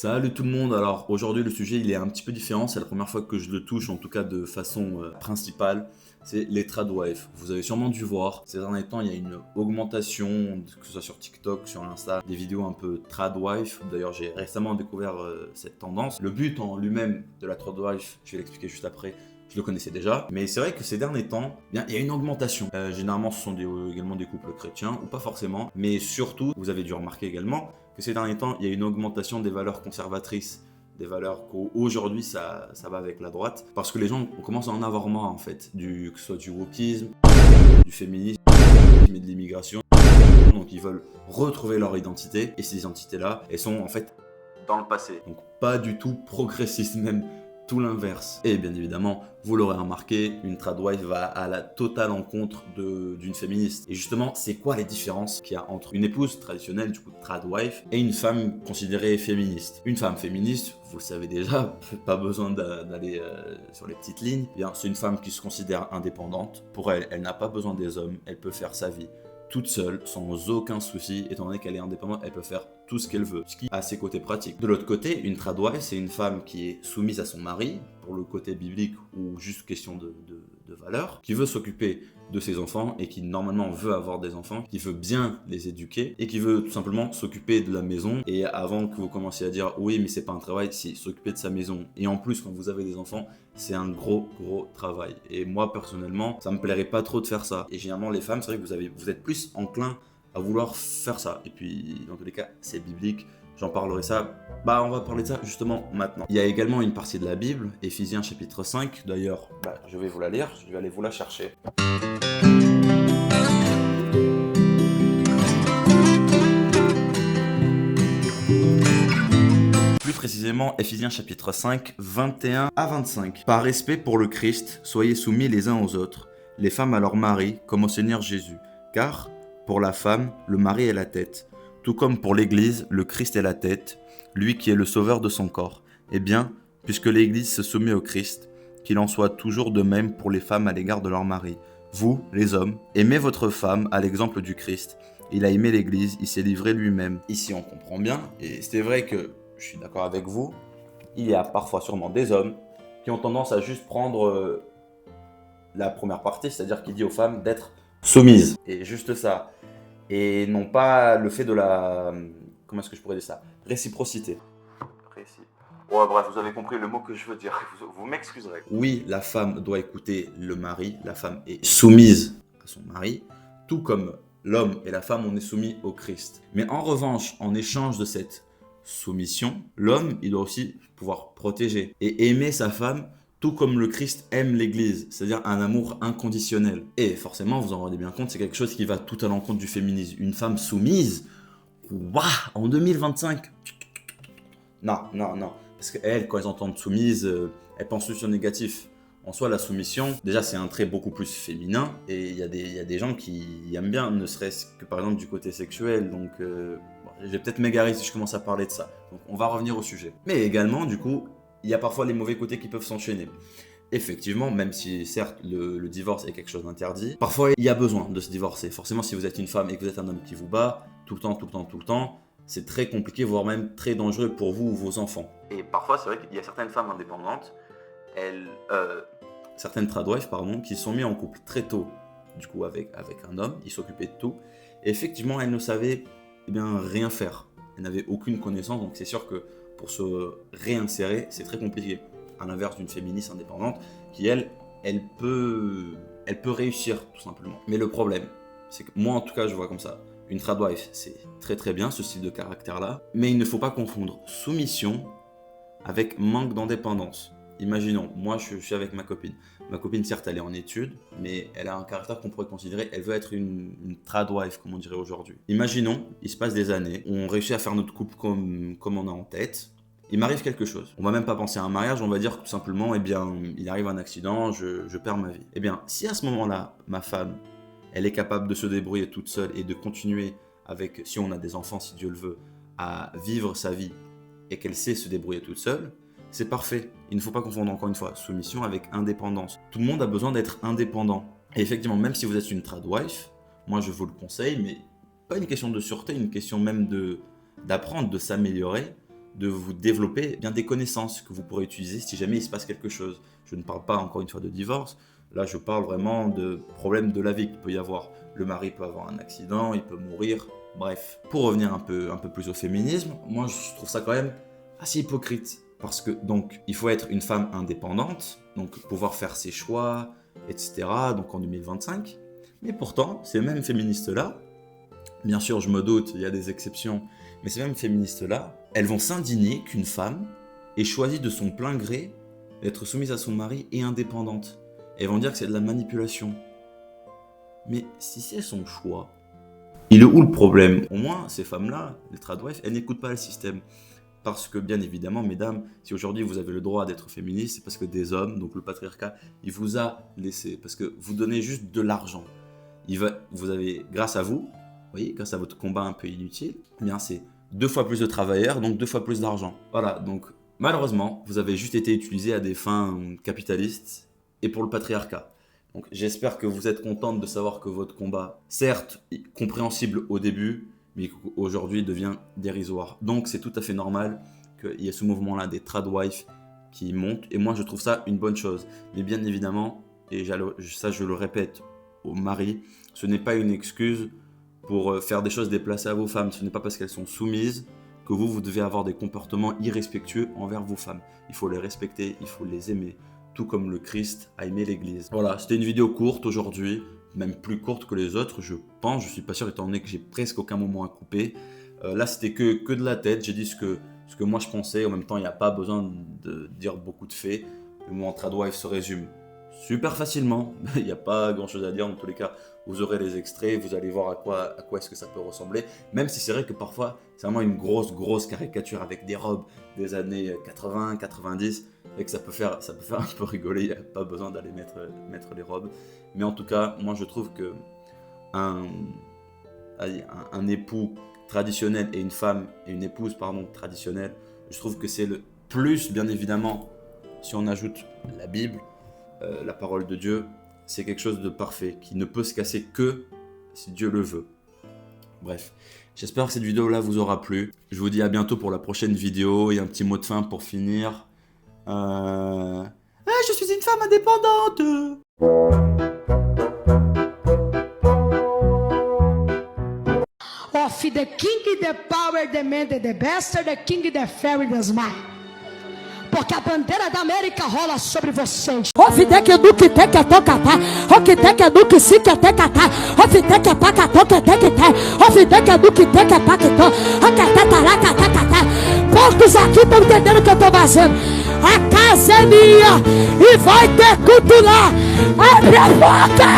Salut tout le monde, alors aujourd'hui le sujet il est un petit peu différent, c'est la première fois que je le touche, en tout cas de façon principale, c'est les tradwives. Vous avez sûrement dû voir, ces derniers temps il y a une augmentation, que ce soit sur TikTok, sur Insta, des vidéos un peu tradwife. D'ailleurs j'ai récemment découvert cette tendance. Le but en lui-même de la tradwife, je vais l'expliquer juste après, je le connaissais déjà, mais c'est vrai que ces derniers temps, bien, il y a une augmentation. Généralement, ce sont également des couples chrétiens, ou pas forcément, mais surtout, vous avez dû remarquer également que ces derniers temps, il y a une augmentation des valeurs conservatrices, des valeurs qu'aujourd'hui, ça va avec la droite, parce que les gens commencent à en avoir marre, en fait, que ce soit du wokisme, du féminisme et de l'immigration. Donc, ils veulent retrouver leur identité, et ces identités-là, elles sont en fait dans le passé. Donc, pas du tout progressistes, même tout l'inverse. Et bien évidemment, vous l'aurez remarqué, une tradwife va à la totale encontre d'une féministe. Et justement, c'est quoi les différences qu'il y a entre une épouse traditionnelle, du coup tradwife, et une femme considérée féministe? Une femme féministe, vous le savez déjà, pas besoin d'aller sur les petites lignes, eh bien c'est une femme qui se considère indépendante. Pour elle, elle n'a pas besoin des hommes, elle peut faire sa vie toute seule, sans aucun souci, étant donné qu'elle est indépendante, elle peut faire tout ce qu'elle veut, ce qui a ses côtés pratiques. De l'autre côté, une tradwife, c'est une femme qui est soumise à son mari, pour le côté biblique ou juste question de valeur, qui veut s'occuper de ses enfants et qui normalement veut avoir des enfants, qui veut bien les éduquer et qui veut tout simplement s'occuper de la maison. Et avant que vous commenciez à dire oui mais c'est pas un travail, si s'occuper de sa maison et en plus quand vous avez des enfants, c'est un gros travail. Et moi personnellement, ça me plairait pas trop de faire ça. Et généralement les femmes, c'est vrai que vous êtes plus enclin à vouloir faire ça. Et puis dans tous les cas, c'est biblique. J'en parlerai ça. On va parler de ça justement maintenant. Il y a également une partie de la Bible, Éphésiens chapitre 5. D'ailleurs, je vais vous la lire, je vais aller vous la chercher. Plus précisément, Éphésiens chapitre 5, 21 à 25. Par respect pour le Christ, soyez soumis les uns aux autres, les femmes à leur mari, comme au Seigneur Jésus. Car, pour la femme, le mari est la tête. Tout comme pour l'Église, le Christ est la tête, lui qui est le sauveur de son corps. Eh bien, puisque l'Église se soumet au Christ, qu'il en soit toujours de même pour les femmes à l'égard de leur mari. Vous, les hommes, aimez votre femme à l'exemple du Christ. Il a aimé l'Église, il s'est livré lui-même. Ici, on comprend bien, et c'est vrai que je suis d'accord avec vous, il y a parfois sûrement des hommes qui ont tendance à juste prendre la première partie, c'est-à-dire qui dit aux femmes d'être soumises. Et juste ça. Et non pas le fait de la... Comment est-ce que je pourrais dire ça? Réciprocité. Ouais, bref, vous avez compris le mot que je veux dire. Vous m'excuserez. Oui, la femme doit écouter le mari. La femme est soumise à son mari. Tout comme l'homme et la femme, on est soumis au Christ. Mais en revanche, en échange de cette soumission, l'homme, il doit aussi pouvoir protéger et aimer sa femme tout comme le Christ aime l'Église, c'est-à-dire un amour inconditionnel. Et forcément, vous en rendez bien compte, c'est quelque chose qui va tout à l'encontre du féminisme. Une femme soumise, waouh, en 2025. Non. Parce qu'elles, quand elles entendent soumise, elles pensent juste au négatif. En soi, la soumission, déjà, c'est un trait beaucoup plus féminin. Et il y a des gens qui aiment bien, ne serait-ce que par exemple du côté sexuel. Donc, je vais peut-être m'égarer si je commence à parler de ça. Donc, on va revenir au sujet. Mais également, du coup, il y a parfois les mauvais côtés qui peuvent s'enchaîner. Effectivement, même si certes le divorce est quelque chose d'interdit, parfois il y a besoin de se divorcer. Forcément, si vous êtes une femme et que vous êtes un homme qui vous bat tout le temps, c'est très compliqué, voire même très dangereux pour vous ou vos enfants. Et parfois, c'est vrai qu'il y a certaines femmes indépendantes, certaines tradwives, qui sont mises en couple très tôt, du coup avec un homme, ils s'occupaient de tout. Et effectivement, elles ne savaient rien faire. Elles n'avaient aucune connaissance, donc c'est sûr que pour se réinsérer, c'est très compliqué. À l'inverse d'une féministe indépendante qui, elle peut réussir tout simplement. Mais le problème, c'est que moi en tout cas, je vois comme ça. Une tradwife, c'est très bien ce style de caractère-là, mais il ne faut pas confondre soumission avec manque d'indépendance. Imaginons, moi je suis avec ma copine. Ma copine, certes, elle est en études, mais elle a un caractère qu'on pourrait considérer, elle veut être une tradwife, comme on dirait aujourd'hui. Imaginons, il se passe des années, on réussit à faire notre couple comme on a en tête. Il m'arrive quelque chose. On va même pas penser à un mariage, on va dire tout simplement, il arrive un accident, je perds ma vie. Si à ce moment-là, ma femme, elle est capable de se débrouiller toute seule et de continuer avec, si on a des enfants, si Dieu le veut, à vivre sa vie et qu'elle sait se débrouiller toute seule, c'est parfait. Il ne faut pas confondre encore une fois soumission avec indépendance. Tout le monde a besoin d'être indépendant. Et effectivement, même si vous êtes une tradwife, moi je vous le conseille, mais pas une question de sûreté, une question même d'apprendre, de s'améliorer. de vous développer bien des connaissances que vous pourrez utiliser si jamais il se passe quelque chose. Je ne parle pas encore une fois de divorce, là je parle vraiment de problèmes de la vie qu'il peut y avoir. Le mari peut avoir un accident, il peut mourir, bref. Pour revenir un peu plus au féminisme, moi je trouve ça quand même assez hypocrite. Parce que donc il faut être une femme indépendante, donc pouvoir faire ses choix, etc. Donc en 2025. Mais pourtant, ces mêmes féministes-là, bien sûr je me doute, il y a des exceptions, mais ces mêmes féministes-là, elles vont s'indigner qu'une femme ait choisi de son plein gré d'être soumise à son mari et indépendante. Elles vont dire que c'est de la manipulation. Mais si c'est son choix, il est où le problème? Au moins, ces femmes-là, les tradwives, elles n'écoutent pas le système. Parce que bien évidemment, mesdames, si aujourd'hui vous avez le droit d'être féministe, c'est parce que des hommes, donc le patriarcat, il vous a laissé. Parce que vous donnez juste de l'argent. Vous avez, grâce à vous, voyez, grâce à votre combat un peu inutile, eh bien c'est 2 fois plus de travailleurs, donc 2 fois plus d'argent. Voilà, donc malheureusement, vous avez juste été utilisé à des fins capitalistes et pour le patriarcat. Donc j'espère que vous êtes contente de savoir que votre combat, certes compréhensible au début, mais aujourd'hui devient dérisoire. Donc c'est tout à fait normal qu'il y ait ce mouvement-là des tradwives qui montent, et moi je trouve ça une bonne chose. Mais bien évidemment, et ça je le répète aux maris, ce n'est pas une excuse pour faire des choses déplacées à vos femmes. Ce n'est pas parce qu'elles sont soumises que vous devez avoir des comportements irrespectueux envers vos femmes. Il faut les respecter, il faut les aimer, tout comme le Christ a aimé l'Église. Voilà, c'était une vidéo courte aujourd'hui, même plus courte que les autres, je pense. Je suis pas sûr étant donné que j'ai presque aucun moment à couper. Là, c'était que de la tête. J'ai dit ce que moi je pensais. En même temps, il n'y a pas besoin de dire beaucoup de faits. Le mot tradwife se résume super facilement. Il n'y a pas grand chose à dire. Dans tous les cas, vous aurez les extraits. Vous allez voir à quoi est-ce que ça peut ressembler. Même si c'est vrai que parfois, c'est vraiment une grosse caricature avec des robes des années 80, 90. Et que ça peut faire un peu rigoler. Il n'y a pas besoin d'aller mettre les robes. Mais en tout cas, moi je trouve que un époux traditionnel et une femme et une épouse traditionnelle, je trouve que c'est le plus, bien évidemment, si on ajoute la Bible, la parole de Dieu, c'est quelque chose de parfait, qui ne peut se casser que si Dieu le veut. Bref, j'espère que cette vidéo-là vous aura plu. Je vous dis à bientôt pour la prochaine vidéo, et un petit mot de fin pour finir. Je suis une femme indépendante. Of the king, the power, the man, the best, the king, the fairy, the smile. Porque a bandeira da América rola sobre vocês. Ovidec do que tem que tocar, ovidec do que se quer ter catar, ovidec é pra catar, que tem que ter, ovidec do que tem que é pra que tô, catar. Poucos aqui estão entendendo o que eu tô fazendo. A casa é minha e vai ter culto lá. Abre a boca!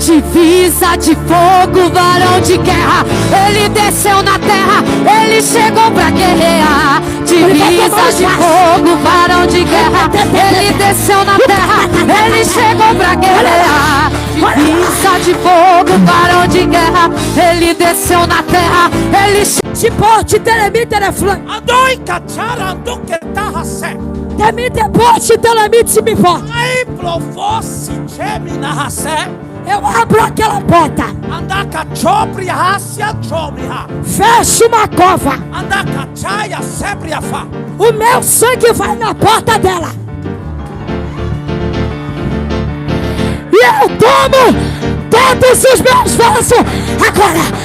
Divisa de fogo, varão de guerra. Ele desceu na terra, ele chegou pra guerrear. Divisa de fogo, varão de guerra. Ele desceu na terra, ele chegou pra guerrear. Divisa de fogo, varão de guerra. Ele desceu na terra, ele chegou. Te telemi telefone. Andoi cachara ando que tahase. Temi te telemi se me for. Ai profosi chemi na hase. Eu abro aquela porta. Anda cachopri hasia chomriha. Fecho uma cova. Anda cachaya sebriafa. O meu sangue vai na porta dela. E eu tomo todos os meus vasos. Agora.